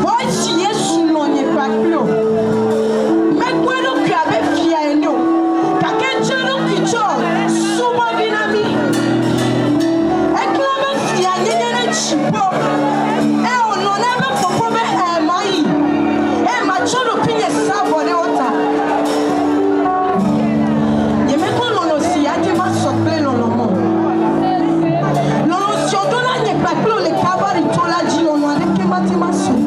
Voici Yesu non n'est pas plus. Mais quoi donc tu avais fier nous? Car que Dieu nous quitte souvent binami. Et que l'on me fier n'y a rien chipo. Et on n'en a pas pour combien maï. Et ma chou nous pigne savonner autant. N'y a même pas l'on aussi a qui m'a sorti l'on le monde. L'on si on donne n'y a pas plus les cabarets tout là dit l'on a qui m'a dit ma sou.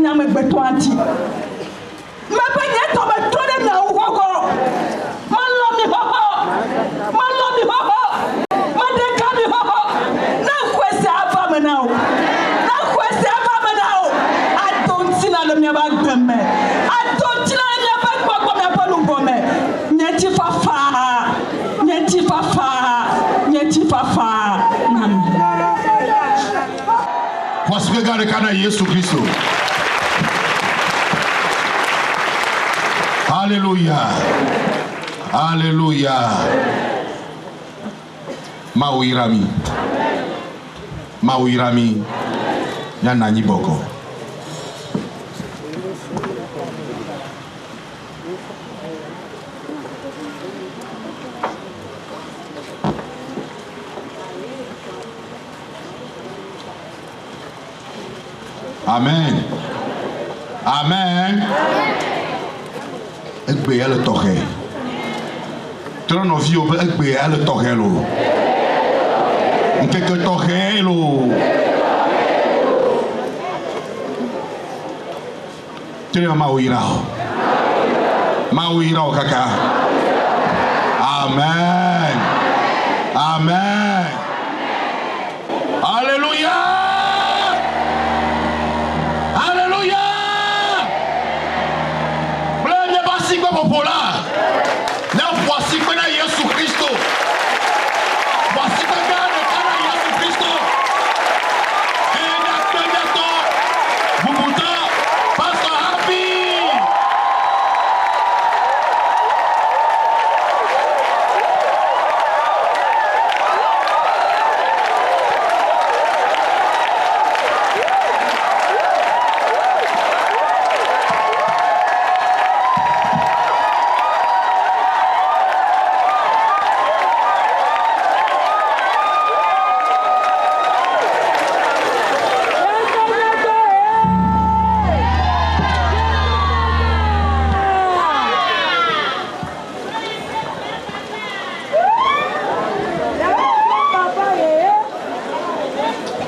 nyame beto anti me be nye to me to de na wo ko man lo mi ho ma de ka mi ho na kwese aba me na o adonti na le mi ba gbeme adonti na le ba gbogbo me pa lu bo me nyeti fafa Posso pegar a cara Jesus Cristo. Aleluia. Aleluia. Mauirami. Nyananyi boko. Amen. Egbe ya le tɔxɛ. Trɔ nɔviwo be egbe ya le tɔxɛ lo. Nkeke tɔxɛ lo. Tere Mawu yira o kaka. Amen. Alléluia. Popular. Não voici que na Jesus Cristo. Voici que na Jesus Cristo. E na candidato. Bubuta. Pastor Happy.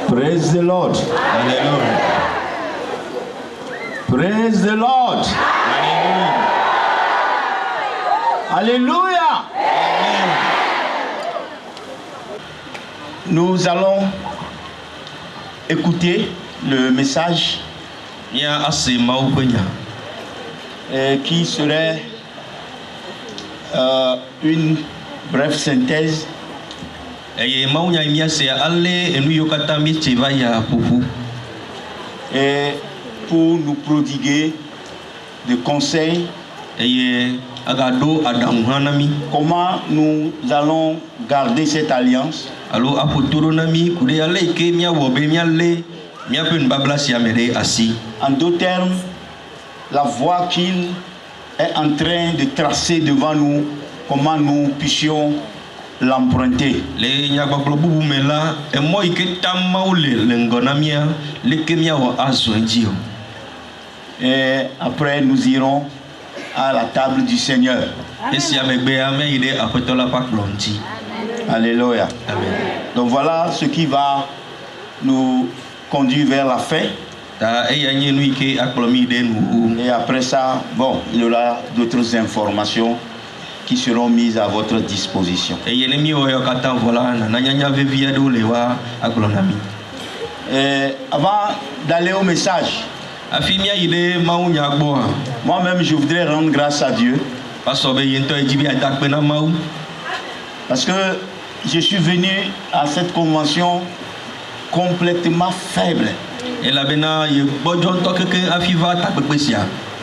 Praise the Lord. Hallelujah. Praise the Lord. Hallelujah. Amen. Nous allons écouter le message qui serait une brève synthèse et pour nous prodiguer des conseils comment nous allons garder cette alliance. En d'autres termes, la voie qu'il est en train de tracer devant nous, comment nous puissions l'emprunter. Et après nous irons à la table du Seigneur. Alléluia. Donc voilà ce qui va nous conduire vers la fin. Et après ça, bon, il y aura d'autres informations qui seront mises à votre disposition. Et avant d'aller au message, moi-même je voudrais rendre grâce à Dieu parce que je suis venu à cette convention complètement faible.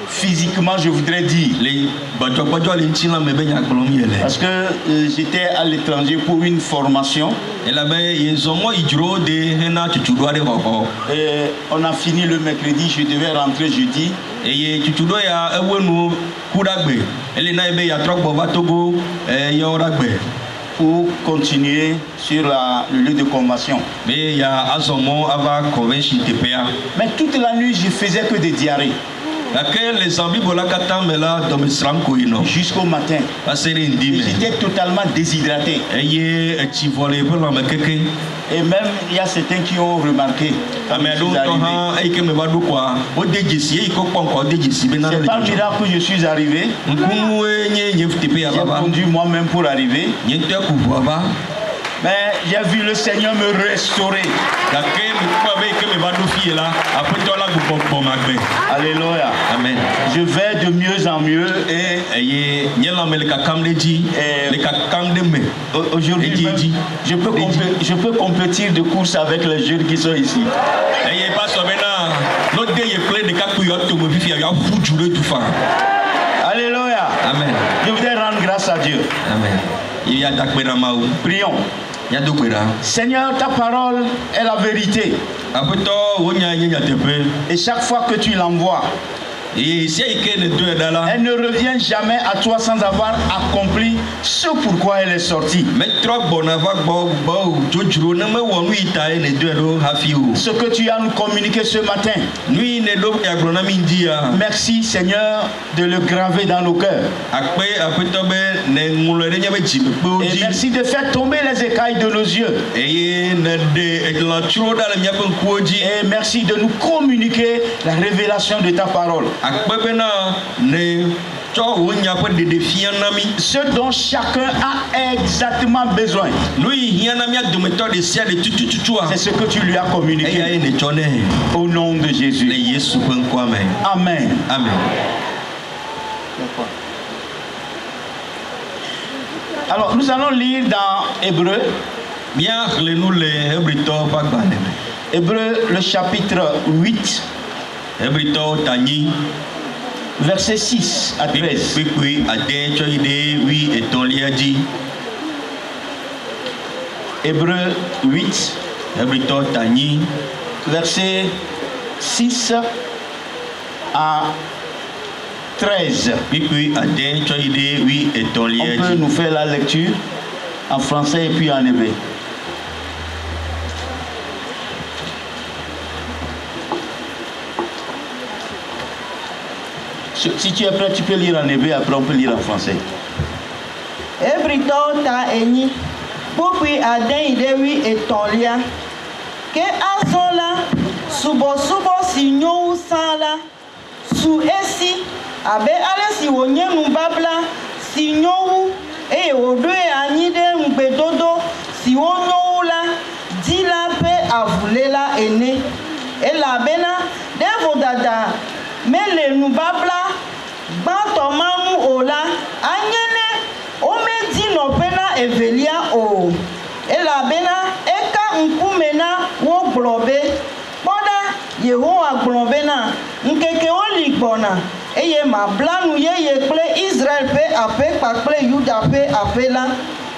Physiquement, je voudrais dire, parce que j'étais à l'étranger pour une formation. Et on a fini le mercredi, je devais rentrer jeudi. Pour continuer sur le lieu de convention. Mais toute la nuit, je faisais que des diarrhées. Jusqu'au matin. J'étais totalement déshydraté. Et même il y a certains qui ont remarqué. C'est pas miracle que je suis arrivé. J'ai conduit moi-même pour arriver. Mais j'ai vu le Seigneur me restaurer. Alléluia. Amen. Je vais de mieux en mieux et aujourd'hui je peux compétir de course avec les jeunes qui sont ici. Alléluia. Amen. Je voudrais rendre grâce à Dieu. Amen. Prions. Seigneur, ta parole est la vérité. Et chaque fois que tu l'envoies, elle ne revient jamais à toi sans avoir accompli ce pourquoi elle est sortie. Ce que tu as nous communiqué ce matin. Merci Seigneur de le graver dans nos cœurs. Et merci de faire tomber les écailles de nos yeux. Et merci de nous communiquer la révélation de ta parole. Ce dont chacun a exactement besoin. C'est ce que tu lui as communiqué. Au nom de Jésus. Amen. Amen. Alors nous allons lire dans Hébreu. Hébreu le chapitre 8. Verset 6 à 13. Hébreu 8. Verset 6 à 13. On peut nous faire la lecture en français et puis en hébreu. Si tu es prêt, tu peux lire en hébreu, après on peut lire en français. Ebrito ta eni, pupi aden idewi etolia. Ke azola, subo sinyo sala, su esi, abe ale si wonye mbabla, sinyo e odwe anide mbedodo, si wonyo la, dila pe avulela ene. E la bena, devo dada, mele nubabla, bantomamu ola, anyene, omedi no pena evelia o. Ela bena, eka nkumena wo globe. Boda, Yehowa globena, nkeke oligbona. Eye ma blanu ye kple Israel pe ape kple Yuda pe ape la.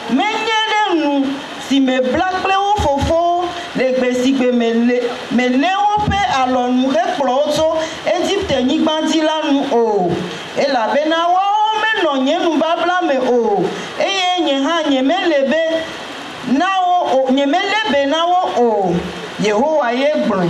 Menyele nu, si me blak ple wo fofo, legbe sigbe mele wo pe alonu he ploto, Egypte nyigbanti la nu o. Ela bena wa o me no nye nu babla me o. Eye nye ha nye melebe na o nye melebe na o. Yehowa ye gbon.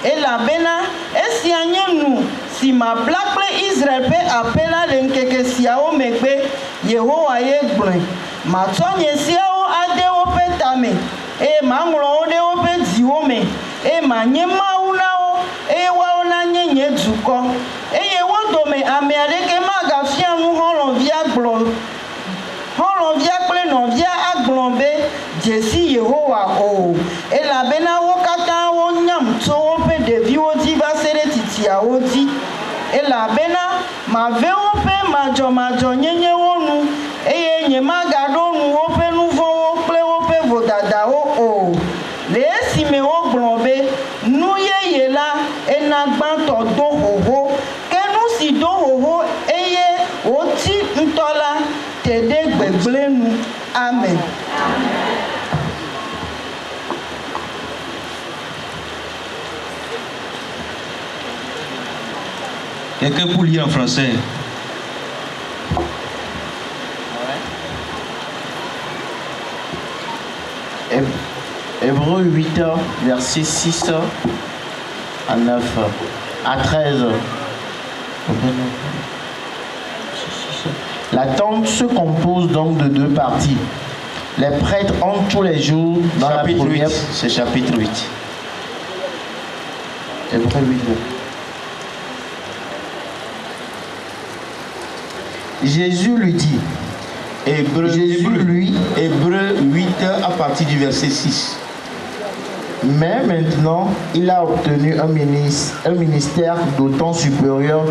Ela bena esi anye nu si ma blak ple Israel pe apela le nkeke sia o megbe. Yehowa ye gbon. Ma tonye sia o ade o pe tame. E ma ngro o de o pe diwo me. E ma nye ma una o. E wa ona nye duko. E ye wo do me ame adeke ma ga fia nu holon via gbon. Holon via ple no via agbonbe. Jesi Yehowa o. E la bena wo kata wo nyam to o pe devi o di ba sere titi a o di. E la bena ma ve o pe majo nyenye wonu. E ye nye ma ga do nu o pe nu vo o ple o pe vo dada o. Le si me o gbonbe nu ye la e na gban to do hoho. Ke nu si do hoho e ye o ti ntola te de gbegble nu. Amen. Quelqu'un pour lire en français? Hébreu 8, verset 6 à 9, à 13. La tente se compose donc de 2 parties. Les prêtres entrent tous les jours dans chapitre la première... 8, c'est chapitre 8. Hébreux 8. Jésus lui dit, Hébreux 8 à partir du verset 6. mais maintenant il a obtenu un ministère d'autant supérieur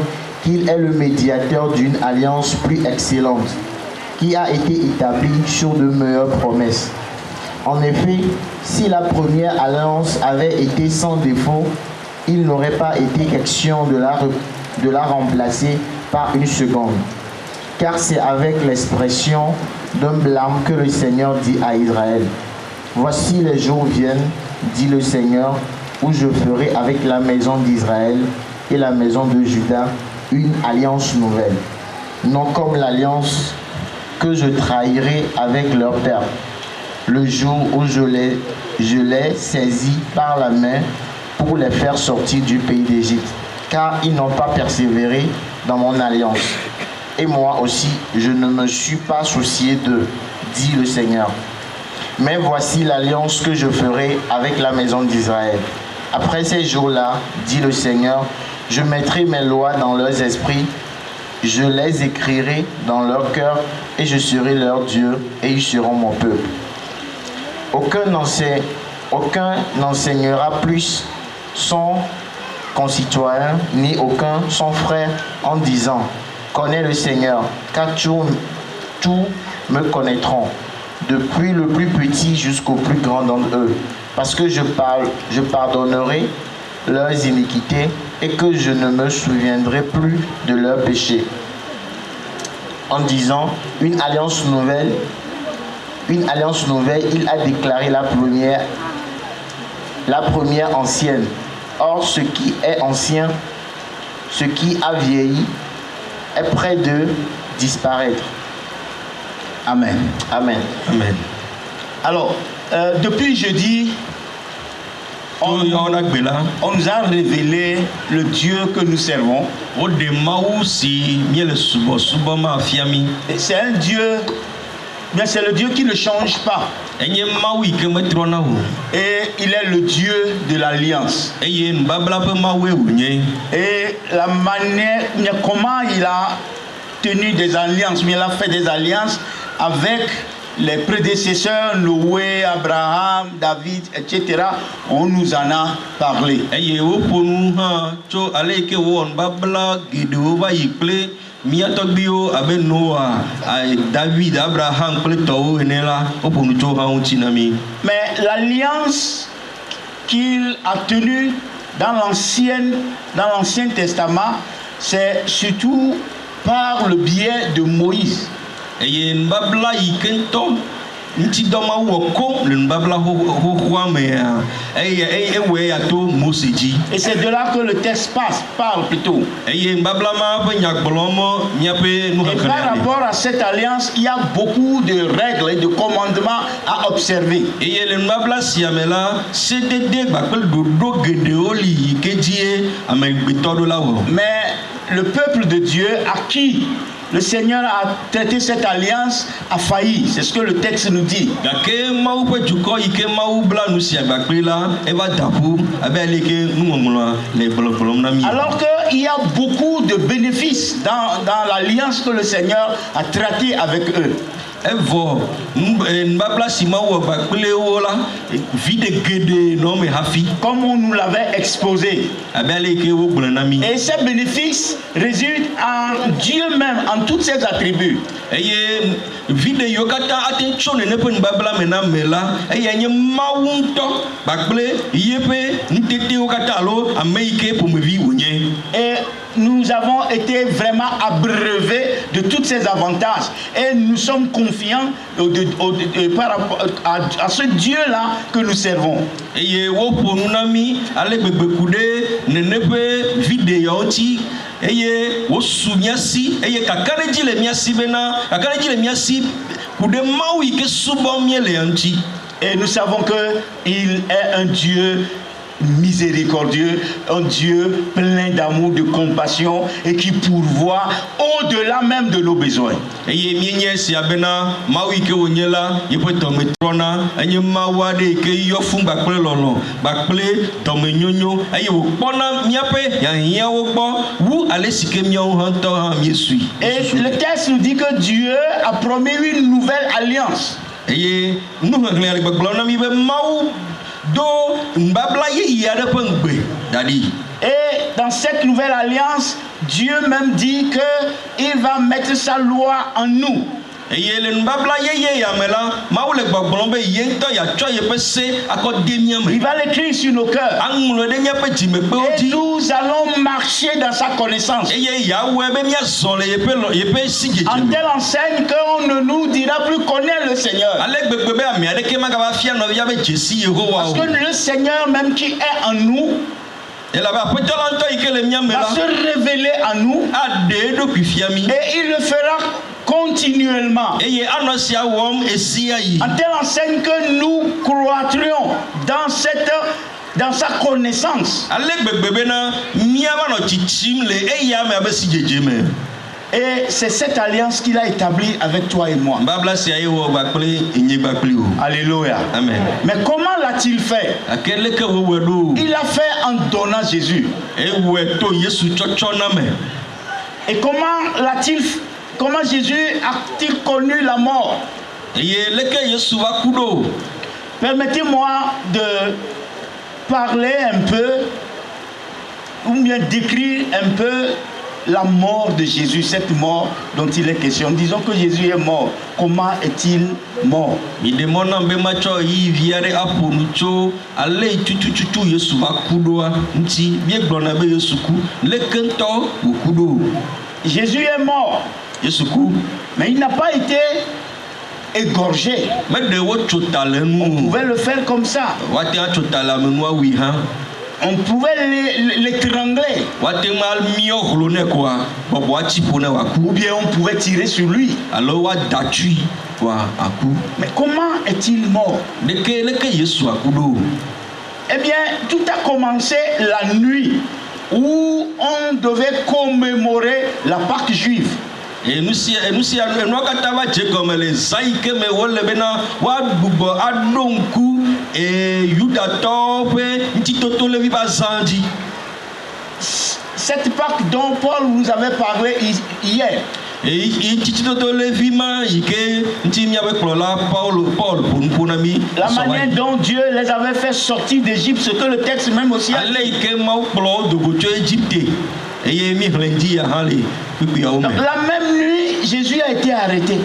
qu'il est le médiateur d'une alliance plus excellente, qui a été établie sur de meilleures promesses. En effet, si la première alliance avait été sans défaut, il n'aurait pas été question de la remplacer par une seconde. Car c'est avec l'expression d'un blâme que le Seigneur dit à Israël, « Voici les jours viennent, dit le Seigneur, où je ferai avec la maison d'Israël et la maison de Juda une alliance nouvelle, non comme l'alliance que je trahirai avec leur père, le jour où je les saisis par la main pour les faire sortir du pays d'Égypte, car ils n'ont pas persévéré dans mon alliance. Et moi aussi, je ne me suis pas soucié d'eux, dit le Seigneur. Mais voici l'alliance que je ferai avec la maison d'Israël. Après ces jours-là, dit le Seigneur, je mettrai mes lois dans leurs esprits, je les écrirai dans leur cœur, et je serai leur Dieu, et ils seront mon peuple. Aucun n'enseignera plus son concitoyen, ni aucun son frère, en disant, connais le Seigneur, car tous me connaîtront, depuis le plus petit jusqu'au plus grand d'entre eux, parce que je pardonnerai leurs iniquités et que je ne me souviendrai plus de leurs péchés. En disant une alliance nouvelle, il a déclaré la première ancienne. Or, ce qui est ancien, ce qui a vieilli, est près de disparaître. Amen. Amen. Amen. Alors, depuis jeudi, on nous a révélé le Dieu que nous servons. Et c'est un Dieu, mais c'est le Dieu qui ne change pas. Et il est le Dieu de l'alliance. Et la manière, comment il a tenu des alliances, mais il a fait des alliances avec les prédécesseurs, Noé, Abraham, David, etc. On nous en a parlé. Mais l'alliance qu'il a tenue dans l'Ancien Testament, c'est surtout par le biais de Moïse. Et c'est de là que le texte parle plutôt. Et par rapport à cette alliance, il y a beaucoup de règles et de commandements à observer. Mais le peuple de Dieu à qui le Seigneur a traité cette alliance a failli, c'est ce que le texte nous dit. Alors qu'il y a beaucoup de bénéfices dans l'alliance que le Seigneur a traité avec eux. Comme on nous l'avait exposé. Et ces bénéfices résultent en Dieu même, en tous ses attributs. Et nous avons été vraiment abreuvés de tous ces avantages. Et nous sommes confiants par rapport à ce Dieu-là que nous servons. Et nous savons qu'il est un Dieu miséricordieux, un Dieu plein d'amour, de compassion et qui pourvoit au-delà même de nos besoins. Et le texte nous dit que Dieu a promis une nouvelle alliance. Et dans cette nouvelle alliance, Dieu même dit qu'il va mettre sa loi en nous. Il va l'écrire sur nos cœurs. Et nous allons marcher dans sa connaissance. En telle enseigne qu'on ne nous dira plus connaître le Seigneur. Parce que le Seigneur même qui est en nous va se révéler à nous. Et il le fera continuellement. En telle enseigne que nous croîtrions dans sa connaissance. Et c'est cette alliance qu'il a établie avec toi et moi. Alléluia. Amen. Mais comment l'a-t-il fait? Il l'a fait en donnant Jésus. Et comment Jésus a-t-il connu la mort? Permettez-moi de parler un peu, ou bien décrire un peu la mort de Jésus, cette mort dont il est question. Disons que Jésus est mort. Comment est-il mort? Jésus est mort. Mais il n'a pas été égorgé. On pouvait le faire comme ça. On pouvait l'étrangler. Ou bien on pouvait tirer sur lui. Mais comment est-il mort? Eh bien, tout a commencé la nuit où on devait commémorer la Pâque juive. Et cette Pâque dont Paul vous avait parlé hier. La manière dont Dieu les avait fait sortir d'Égypte, ce que le texte même aussi a dit. La même nuit, Jésus a été arrêté.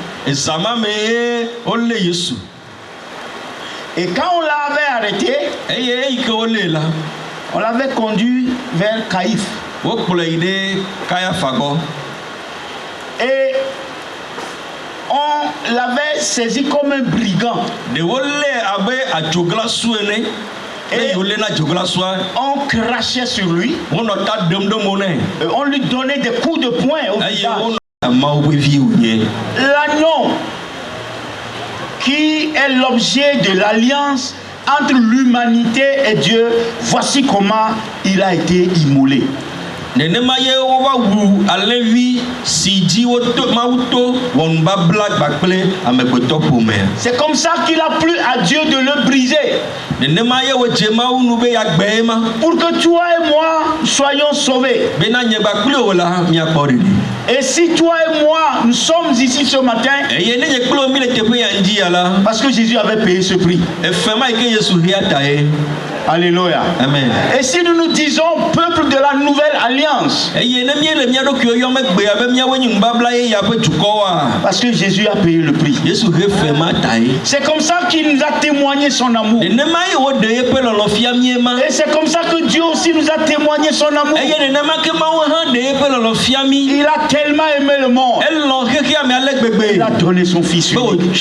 Et quand on l'avait arrêté, on l'avait conduit vers Caïphe. Et on l'avait saisi comme un brigand. Et on crachait sur lui. Et on lui donnait des coups de poing au visage. L'agneau qui est l'objet de l'alliance entre l'humanité et Dieu, voici comment il a été immolé. C'est comme ça qu'il a plu à Dieu de le briser. Pour que toi et moi soyons sauvés. Et si toi et moi nous sommes ici ce matin, parce que Jésus avait payé ce prix. Alléluia. Amen. Et si nous nous disons peuple de la nouvelle alliance, parce que Jésus a payé le prix. C'est comme ça qu'il nous a témoigné son amour. Et c'est comme ça que Dieu aussi nous a témoigné son amour. Il a tellement aimé le monde. Il a donné son fils unique.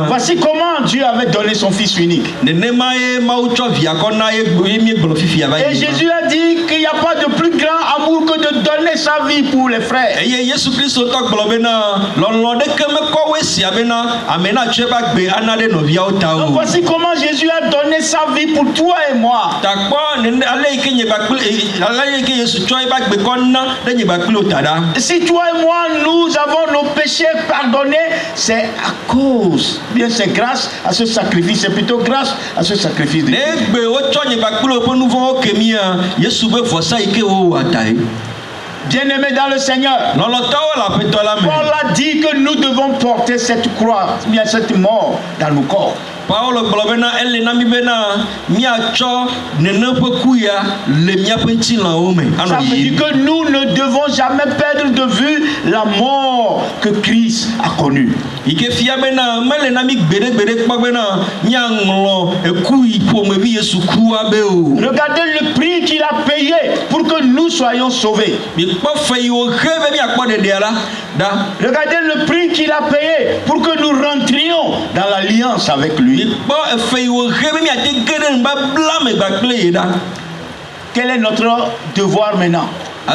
Voici comment Dieu avait donné son fils unique. Et Jésus a dit qu'il n'y a pas de plus grand amour que de donner sa vie pour les frères. Donc voici comment Jésus a donné sa vie pour toi et moi. Si toi et moi nous avons nos péchés pardonnés, c'est à cause, bien c'est grâce à ce sacrifice, c'est plutôt grâce à ce sacrifice de Dieu. Bien-aimés dans le Seigneur, Paul a dit que nous devons porter cette croix, bien cette mort dans nos corps. Ça veut dire que nous ne devons jamais perdre de vue la mort que Christ a connue. Regardez le prix qu'il a payé pour que nous soyons sauvés. Regardez le prix qu'il a payé pour que nous rentrions dans l'alliance avec lui. Quel est notre devoir maintenant? Ou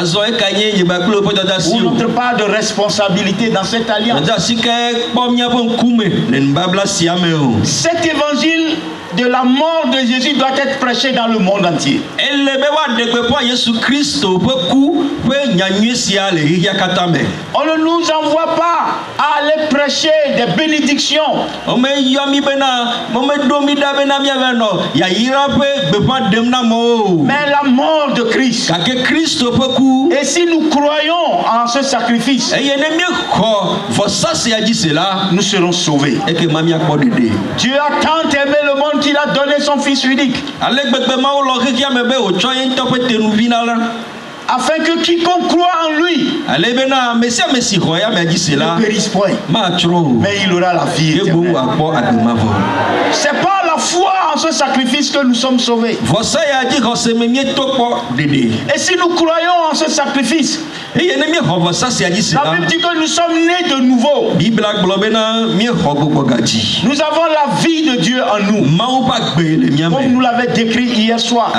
notre part de responsabilité dans cette alliance? Cet évangile de la mort de Jésus doit être prêché dans le monde entier. On ne nous envoie pas à aller prêcher des bénédictions. Mais la mort de Christ. Et si nous croyons en ce sacrifice, nous serons sauvés. Dieu a tant aimé le monde qu'il a donné son Fils unique, afin que quiconque croit en lui ne périsse point, mais il aura la vie éternelle. C'est par la foi en ce sacrifice que nous sommes sauvés. Et si nous croyons en ce sacrifice, la Bible dit que nous sommes nés de nouveau. Nous avons la vie de Dieu en nous, comme nous l'avait décrit hier soir.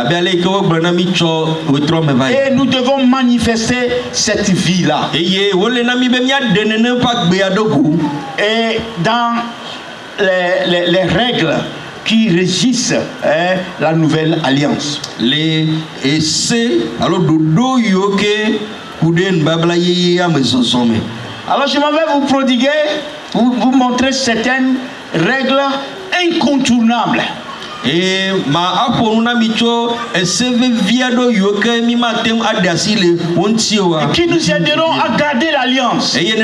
Et nous devons manifester cette vie-là. Et dans les règles qui régissent la nouvelle alliance. Alors je m'en vais vous prodiguer, vous montrer certaines règles incontournables. Et qui nous aideront à garder l'alliance. Et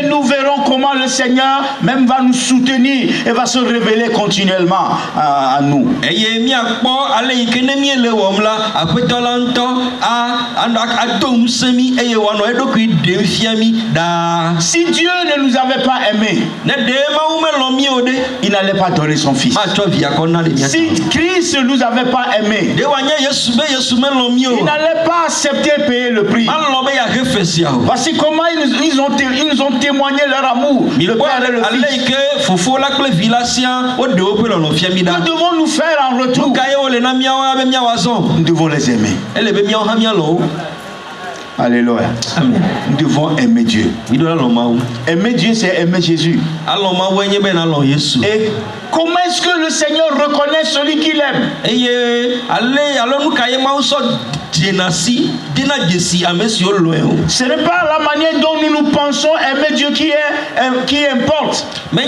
nous verrons comment le Seigneur même va nous soutenir et va se révéler continuellement à nous. Si Dieu ne nous avait pas aimés, il n'allait pas donner son Fils. Si Christ ne nous avait pas aimés, il n'allait pas accepter de payer le prix. Voici comment ils nous ont témoigné leur amour, le Père et le Fils. Que devons-nous faire en retour? Nous devons les aimer. Alléluia. Amen. Nous devons aimer Dieu. Aimer Dieu, c'est aimer Jésus. Et comment est-ce que le Seigneur reconnaît celui qu'il aime? Ce n'est pas la manière dont nous pensons aimer Dieu qui importe. Mais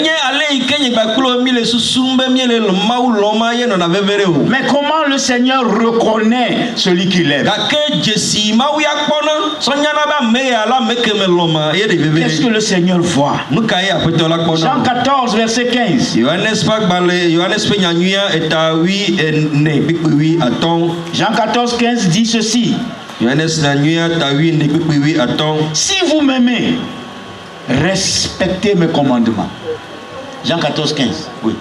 comment le Seigneur reconnaît celui qu'il aime? Qu'est-ce que le Seigneur voit? Jean 14, verset 15. Jean 14, 15 dit ceci. Si vous m'aimez, respectez mes commandements. Jean 14, 15. Oui.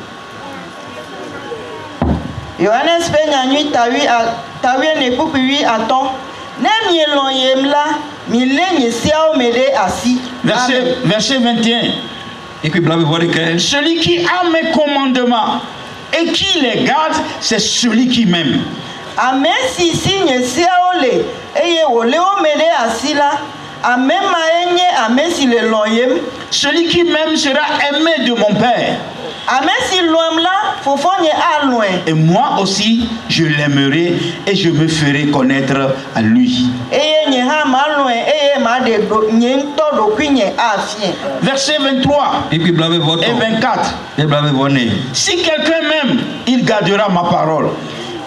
Verset 21. Celui qui a mes commandements et qui les garde, c'est celui qui m'aime. Amen si signe siaole eye wole o mede asila amen maenye amen si le loyem celui qui m'aime sera aimé de mon Père. Amen si loem la fofonye a loin. Et moi aussi je l'aimerai et je me ferai connaître à lui. Eye nye ha ma loin eye ma de nye nto do kwinye afien. Verset 23 et 24. Si quelqu'un m'aime, il gardera ma parole.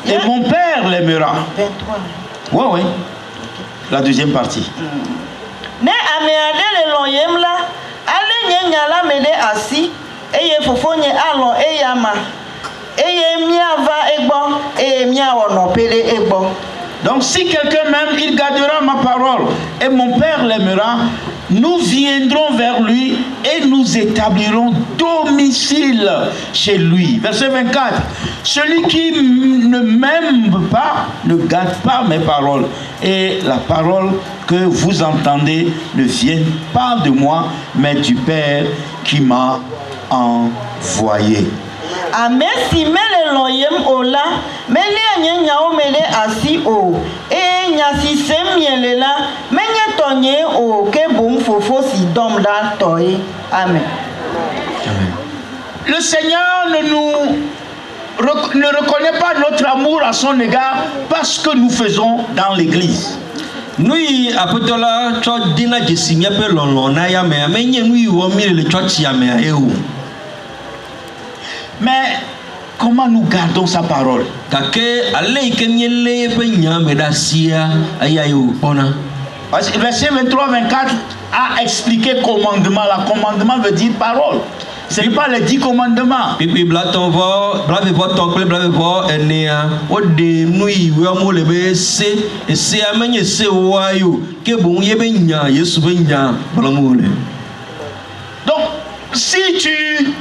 Et mon Père l'aimera. 23. Oui. La deuxième partie. Ne ameade le loyem la, ale nye nyala mede asi, eye fofonye alon eyama, eye miava egbo, eye miawo no pele egbo. Donc si quelqu'un m'aime, il gardera ma parole. Et mon Père l'aimera. Nous viendrons vers lui et nous établirons domicile chez lui. Verset 24. Celui qui ne m'aime pas ne garde pas mes paroles. Et la parole que vous entendez ne vient pas de moi, mais du Père qui m'a envoyé. Amen si mele loyem ola, mele nyanya o mele asi o, e nya si semiele la, menye tonye o ke bum fofo si dom da toy. Amen. Le Seigneur ne reconnaît pas notre amour à son égard parce que nous faisons dans l'église. Nous apotola cho dina jesimia pe lonlona ya me amenye nous wo mi le chochi ya me ewu. Mais comment nous gardons sa parole? Verset 23-24 a expliqué commandement. La commandement veut dire parole. Ce n'est pas les 10 commandements. Donc, si tu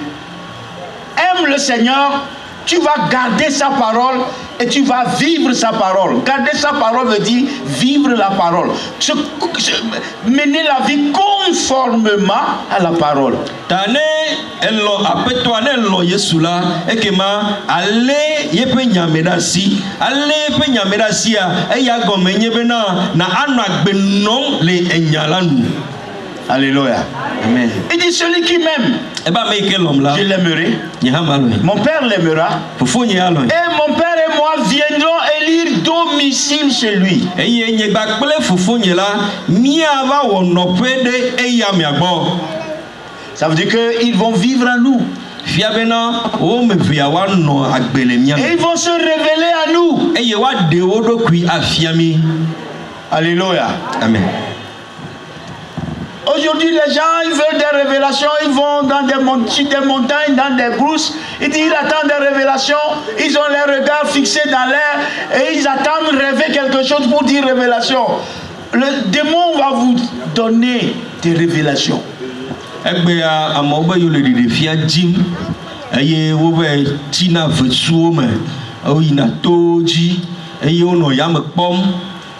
aimes le Seigneur, tu vas garder sa parole et tu vas vivre sa parole. Garder sa parole veut dire vivre la parole. Mener la vie conformément à la parole. Alléluia. Amen. Il dit celui qui m'aime, je l'aimerai. Mon Père l'aimera. Et mon Père et moi viendrons élire domicile chez lui. Ça veut dire qu'ils vont vivre en nous. Et ils vont se révéler à nous. Alléluia. Amen. Aujourd'hui, les gens, ils veulent des révélations, ils vont dans sur des montagnes, dans des brousses, ils attendent des révélations, ils ont les regards fixés dans l'air et ils attendent rêver quelque chose pour dire révélation. Le démon va vous donner des révélations.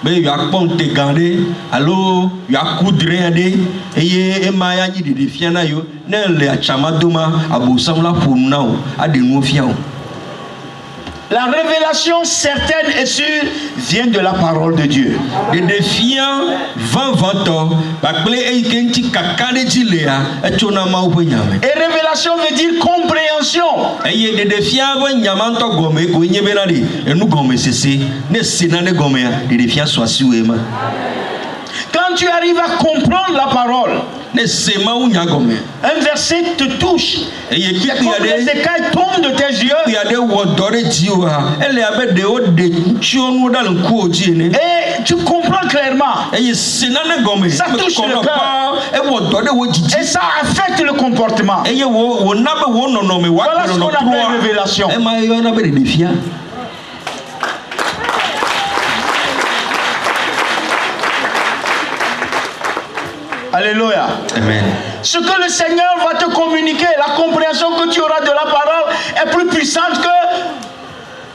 Mais il y a pas de garder alors il y a coudre de et maya ni de fiana yo ne le chamadoma abosam la pour nous a de nous fiant. La révélation certaine et sûre vient de la parole de Dieu. De défiant 20 ans, et révélation veut dire compréhension. Quand tu arrives à comprendre la parole, un verset te touche. Et les écailles tombent de tes yeux. Et tu comprends clairement. Ça touche le cœur. Et ça affecte le comportement. Voilà ce qu'on appelle révélation. Alléluia. Amen. Ce que le Seigneur va te communiquer, la compréhension que tu auras de la parole est plus puissante que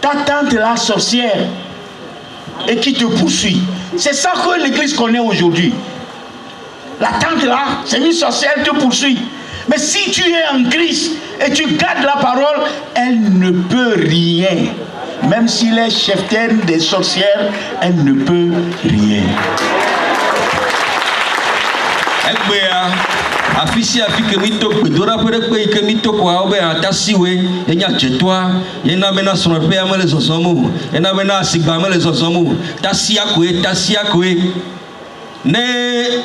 ta tante la sorcière et qui te poursuit. C'est ça que l'église connaît aujourd'hui. La tante là, c'est une sorcière, elle te poursuit. Mais si tu es en Christ et tu gardes la parole, elle ne peut rien. Même s'il est cheftaine des sorcières, elle ne peut rien. Afisi afike mito pedora pere pe ke mito kwa obe atasiwe enya chetwa yena bena sonpe amele sosomu yena bena sigba amele sosomu tasia kwe ne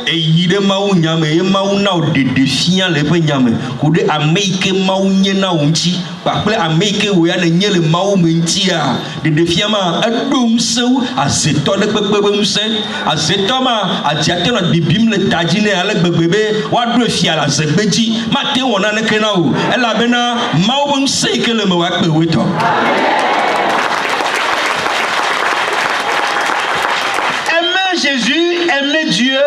eyire mawu nyame ye mawu na odede fia le pe nyame kude ameike mawu nye na unchi paple ameike wo ya ne nye le mawu mentia de fia ma edom seu azeto de pepebe mse azeto ma atiate na bibim le tajine ale gbebebe wa do fia la zegbeji mate wona ne kena o ela bena mawu mse ke le me wa pe weto. Jésus, aimer Dieu,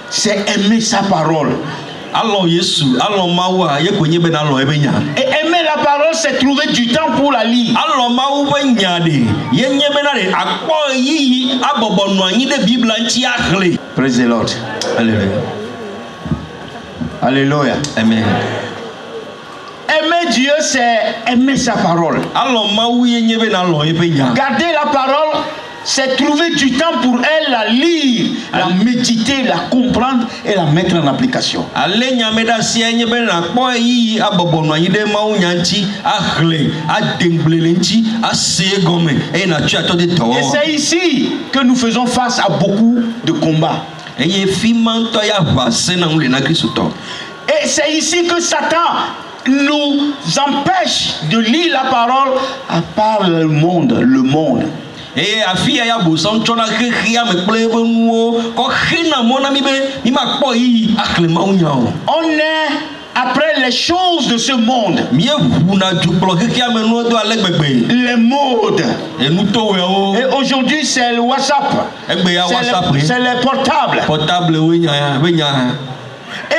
c'est aimer sa parole. Et aimer la parole, c'est trouver du temps pour la lire. Praise the Lord. Alléluia. Alléluia. Amen. Aimer Dieu, c'est aimer sa parole. Garder la parole, c'est trouver du temps pour elle, la lire, la méditer, la comprendre et la mettre en application. Et c'est ici que nous faisons face à beaucoup de combats. Et c'est ici que Satan nous empêche de lire la parole à part le monde. On est après les choses de ce monde, les modes. Et aujourd'hui c'est le WhatsApp, c'est les portables.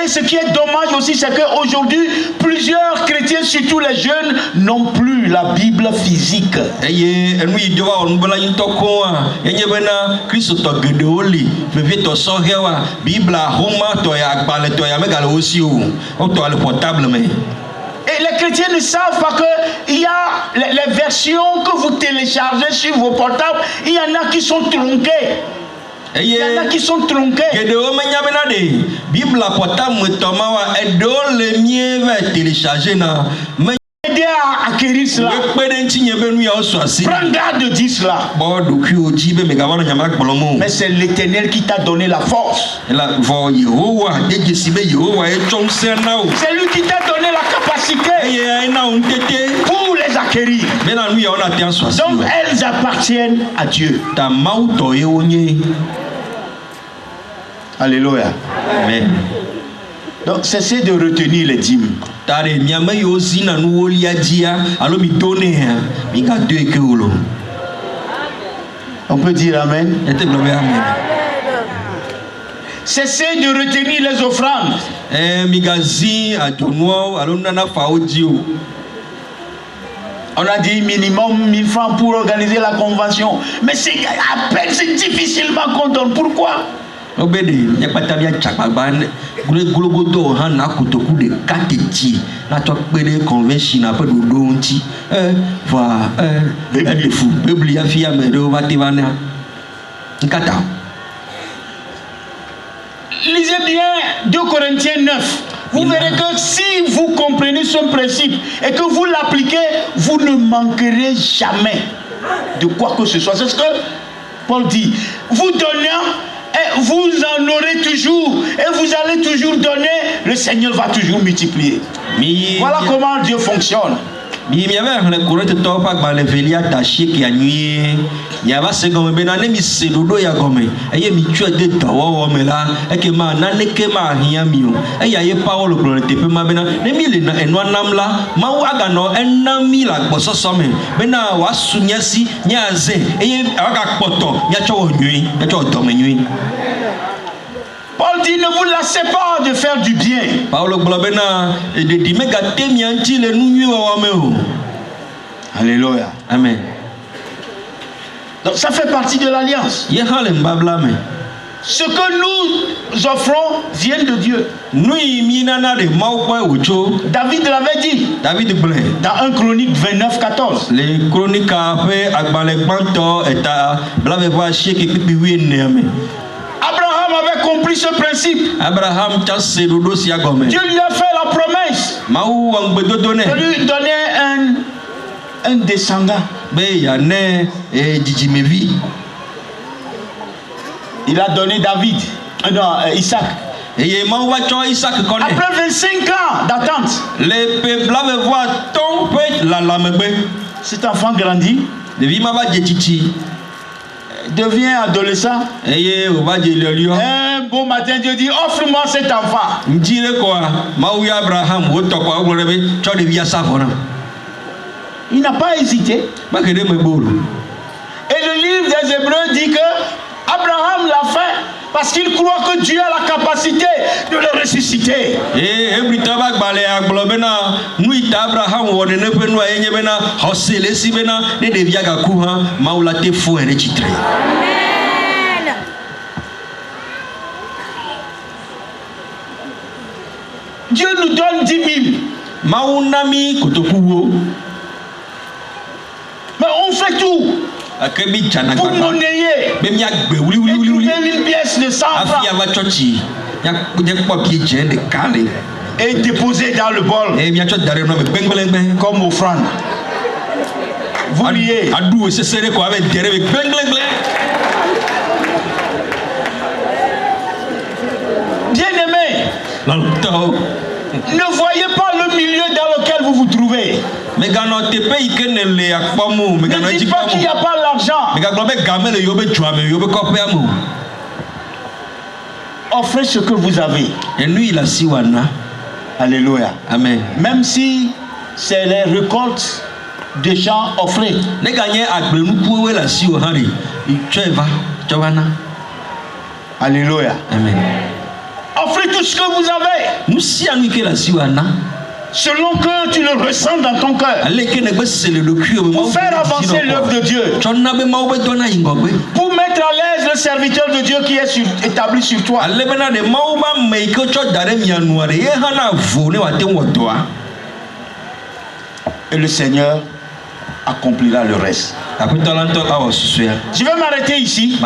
Et ce qui est dommage aussi, c'est qu'aujourd'hui, plusieurs chrétiens, surtout les jeunes, n'ont plus la Bible physique. Et les chrétiens ne savent pas qu'il y a les versions que vous téléchargez sur vos portables, il y en a qui sont tronquées. Il y en a qui sont tronqués. Aider à acquérir cela. Prends garde de dire cela. Mais c'est l'Éternel qui t'a donné la force. C'est lui qui t'a donné la capacité pour les acquérir. Donc elles appartiennent à Dieu. Alléluia. Amen. Donc cessez de retenir les dîmes. On peut dire amen. Cessez de retenir les offrandes. On a dit minimum 1000 francs pour organiser la convention. Mais c'est à peine, c'est difficilement qu'on donne. Pourquoi? Lisez bien 2 Corinthiens 9. Vous verrez que si vous comprenez ce principe et que vous l'appliquez, vous ne manquerez jamais de quoi que ce soit. C'est ce que Paul dit. Vous donnez et vous en aurez toujours. Et vous allez toujours donner. Le Seigneur va toujours multiplier. Voilà comment Dieu fonctionne. Mi avait le courant de top par les velia taché qui a nuit. Il y a se comme ben ané mi se dodo ya comme et mi tu de tawa o mela et que ma na ne que ma hia miu et ya ye paolo courant te pe ma bena ne mi le na eno namla ma wa ga no enami la boso some bena wa sunyasi nyaze et aga poto nya cho nui nya cho to menui. Paul dit, ne vous lassez pas de faire du bien. Alléluia. Amen. Donc ça fait partie de l'alliance. Ce que nous offrons vient de Dieu. David l'avait dit dans 1 Chronique 29, 14. Abraham avait compris ce principe. Dieu lui a fait la promesse de lui donner un descendant. Il a donné David, Isaac. Après 25 ans d'attente, cet enfant grandit, devient adolescent. Un beau matin, Dieu dit, offre-moi cet enfant. Il n'a pas hésité. Et le livre des Hébreux dit que Abraham l'a fait parce qu'il croit que Dieu a la capacité de le ressusciter. Dieu nous donne 10 000. Mais on fait tout pour monnayer. Trouver une pièce de 100 francs et déposer dans le bol comme offrande. Vous liez. Bien-aimé, ne voyez pas le milieu dans lequel vous vous trouvez. Ne dites pas qu'il n'y a pas l'argent. Offrez ce que vous avez. Alléluia. Amen. Même si c'est les récoltes des champs, offrez. Alléluia. Amen. Offrez tout ce que vous avez. Selon que tu le ressens dans ton cœur. Pour faire avancer l'œuvre de Dieu. Pour mettre à l'aise le serviteur de Dieu qui est établi sur toi. Et le Seigneur accomplira le reste. Je vais m'arrêter ici.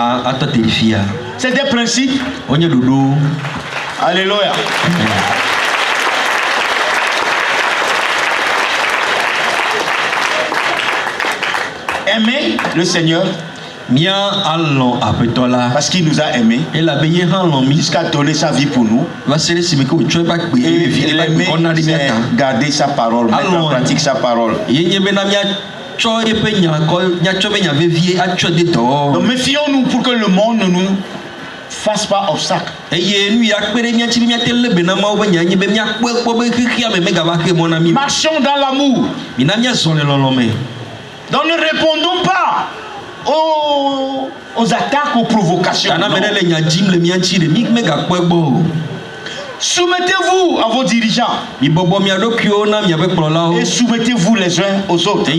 C'est des principes. Alléluia. Aimer le Seigneur parce qu'il nous a aimés jusqu'à donner sa vie pour nous. Et aimer, c'est garder sa parole, mettre en pratique sa parole. Donc méfions-nous pour que le monde ne nous fasse pas obstacle. Marchons dans l'amour. Donc ne répondons pas aux attaques, aux provocations. Soumettez-vous à vos dirigeants. Et soumettez-vous les uns aux autres.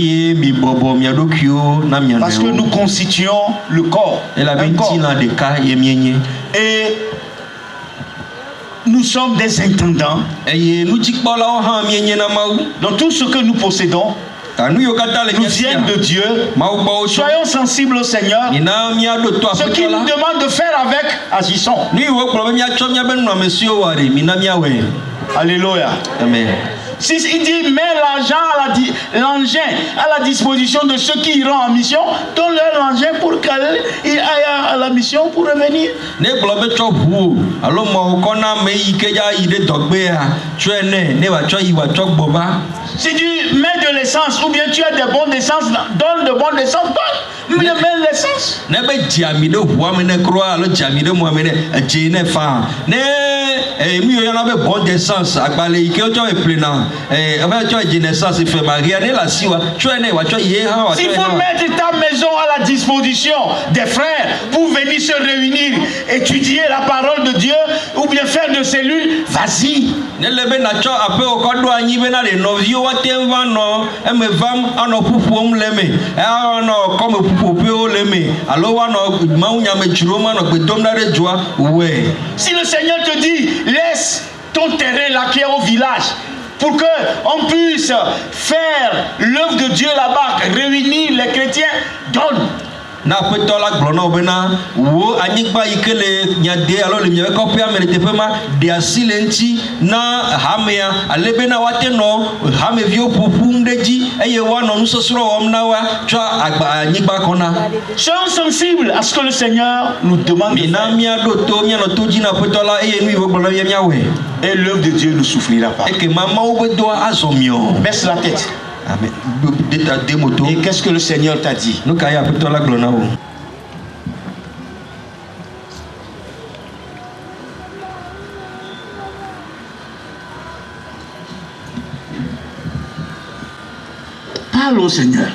Parce que nous constituons le corps. Et nous sommes des intendants. Donc tout ce que nous possédons nous viennent de Dieu. Soyons sensibles au Seigneur. Ce qu'il nous demande de faire avec, agissons. Alléluia. Amen. Si il dit mets l'engin à la disposition de ceux qui iront en mission, donne-leur l'engin pour qu'ils aillent à la mission pour revenir. Si tu mets de l'essence ou bien tu as des bonnes essences, donne de bonnes essences, donne l'essence. S'il faut mettre ta maison à la disposition des frères pour venir se réunir, étudier la parole de Dieu ou ou bien faire de cellules, vas-y. Si le Seigneur te dit, laisse ton terrain là qui est au village, pour qu'on puisse faire l'œuvre de Dieu là-bas, réunir les chrétiens, donne. Na petɔ la gblɔ na wo bena wo anyigba yi ke le nyade alo le miaƒe kɔƒea me le teƒe ma ɖe asi le ŋuti na hamea ale bena woate nɔ hameviwo ƒoƒum ɖe dzi eye woanɔ nusɔsrɔ̃ wɔm na wa tsɔ anyigba kɔna. Soyons sensibles à ce que le Seigneur nous demande de faire. Mina miaɖo to mianɔ to dzi na petɔ la eye nu yi wo gblɔ na mia miawɔe. Et l'œuvre de Dieu ne souffrira pas. Eke mamawo be doa azɔ miɔ. Baisse la tête. Amen. Et qu'est-ce que le Seigneur t'a dit? Parle au Seigneur.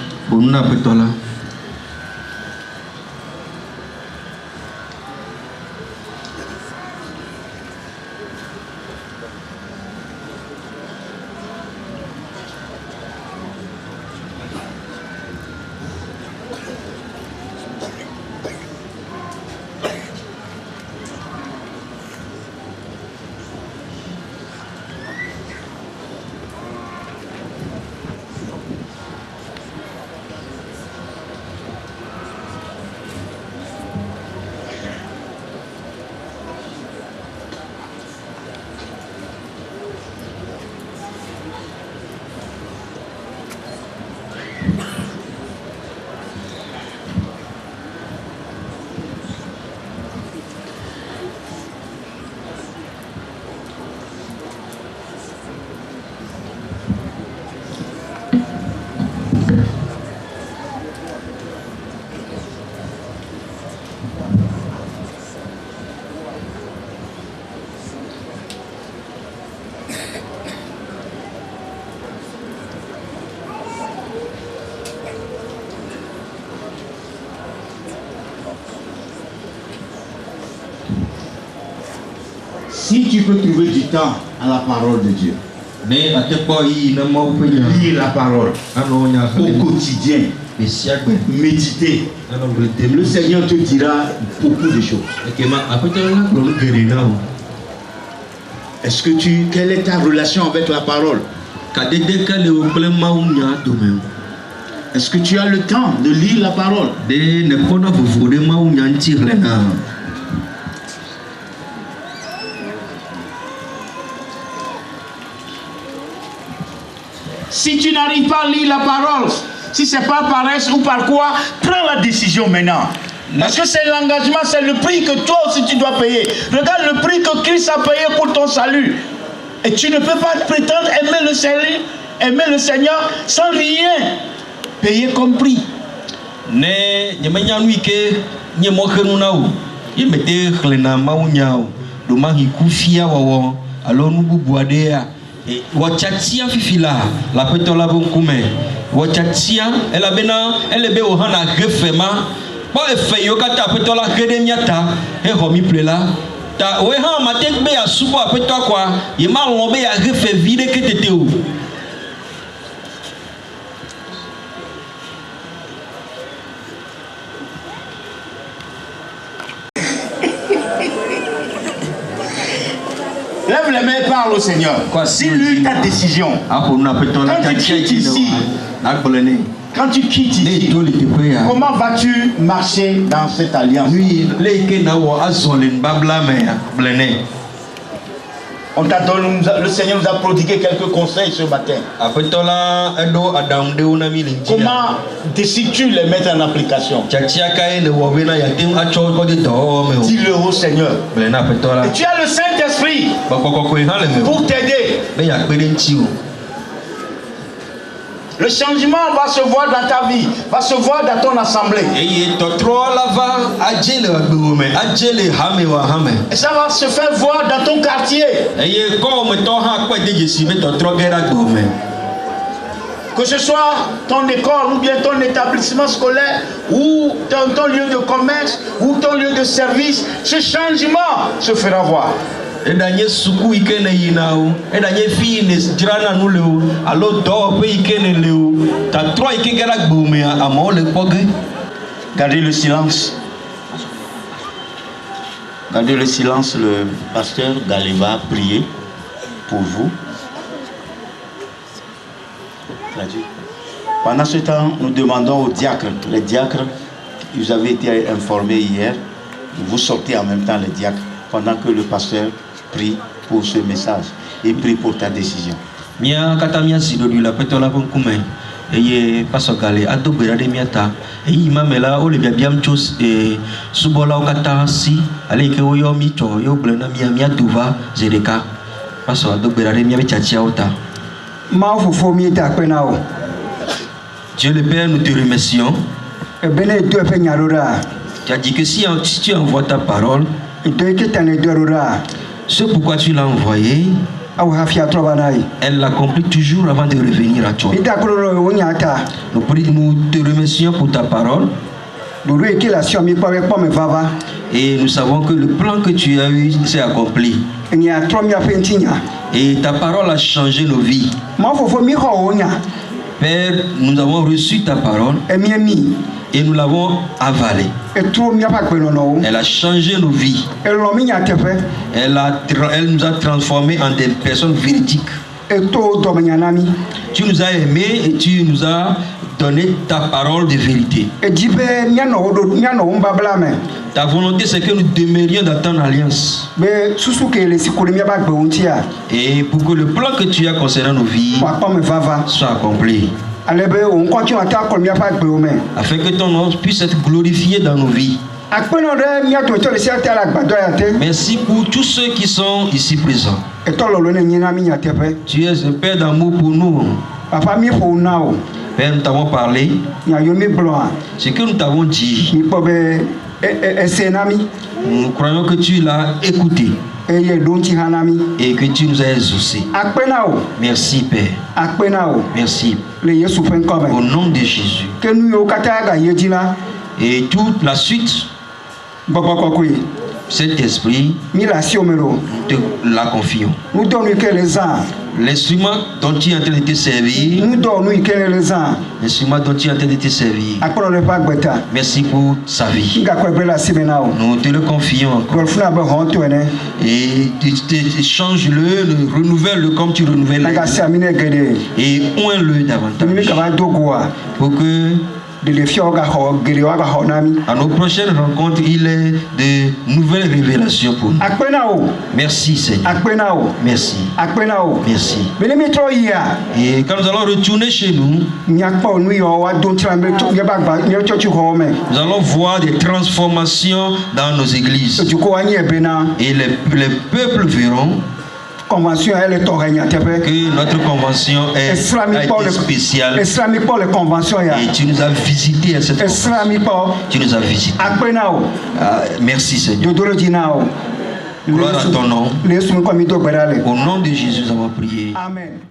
Si tu peux trouver du temps à la parole de Dieu, lire la parole au quotidien, méditer, le Seigneur te dira beaucoup de choses. Est-ce que quelle est ta relation avec la parole? Est-ce que tu as le temps de lire la parole? Si tu n'arrives pas à lire la parole, si c'est pas paresse ou par quoi, prends la décision maintenant. Parce que c'est l'engagement, c'est le prix que toi aussi tu dois payer. Regarde le prix que Christ a payé pour ton salut. Et tu ne peux pas prétendre aimer le salut, aimer le Seigneur sans rien payer comme prix. Wachatia fifila la petola bonkume wachatia ela bena elebe ohana refema po efe yokata petola kede miata e homi plela ta we ha matekbe ya subo apetwa kwa yema lombe ya refe vide ketete o. Lève les mains et parle au Seigneur. Dis-lui ta décision. Quand tu quittes ici, comment vas-tu marcher dans cette alliance? Le Seigneur nous a prodigué quelques conseils ce matin. Comment décides-tu les mettre en application? Dis-le au Seigneur. Et tu as le Saint-Esprit pour t'aider. Le changement va se voir dans ta vie, va se voir dans ton assemblée. Et ça va se faire voir dans ton quartier. Que ce soit ton école ou bien ton établissement scolaire ou ton lieu de commerce ou ton lieu de service, ce changement se fera voir. Et danye suku ikene yinao. Et danye fi ne drana nous leo. Allo do pe ikene leo. Ta trois ikengera gboumé à mon le pogue. Gardez le silence. Gardez le silence. Le pasteur Galé va prier pour vous. Pendant ce temps, nous demandons aux diacres. Les diacres, vous avez été informés hier. Vous sortez en même temps les diacres pendant que le pasteur prie pour ce message et prie pour ta décision. Mia katamia sido du la petola pon kume. Eye pasokale ado berade miata. Eyi mamela o le biam chos e subola o kata si ale ke o yo mi to yo blena mia duva zedeka. Paso ado berade mia chachia ota. Ma fofo mi ta pena o. Dieu le Père, nous te remercions. E bene tu e nyarora. Tu as dit que si tu envoies ta parole, ce pourquoi tu l'as envoyé, elle l'accomplit toujours avant de revenir à toi. Nous te remercions pour ta parole. Et nous savons que le plan que tu as eu s'est accompli. Et ta parole a changé nos vies. Père, nous avons reçu ta parole et nous l'avons avalée. Elle a changé nos vies. Elle nous a transformés en des personnes véridiques. Tu nous as aimés et tu nous as donné ta parole de vérité. Ta volonté, c'est que nous demeurions dans ton alliance. Et pour que le plan que tu as concernant nos vies soit accompli. Afin que ton nom puisse être glorifié dans nos vies. Merci pour tous ceux qui sont ici présents. Tu es un Père d'amour pour nous. Père, nous t'avons parlé. Ce que nous t'avons dit, nous croyons que tu l'as écouté et que tu nous as exaucés. Merci Père. Merci. Au nom de Jésus. Et toute la suite, cet esprit, nous te la confions. L'instrument dont tu es en train de te servir, l'instrument dont tu es en train de te servir, merci pour sa vie. Nous te le confions encore. Et tu changes-le, renouvelle-le comme tu renouvelles. Et oins-le davantage. Pour que à nos prochaines rencontres, il est de nouvelles révélations pour nous. Merci Seigneur. Merci. Merci. Et quand nous allons retourner chez nous, nous allons voir des transformations dans nos églises. Et les peuples verront que notre convention est spéciale. Et tu nous as visité à cette convention. Tu nous as visité. Merci Seigneur. Gloire à ton nom. Au nom de Jésus, nous avons prié. Amen.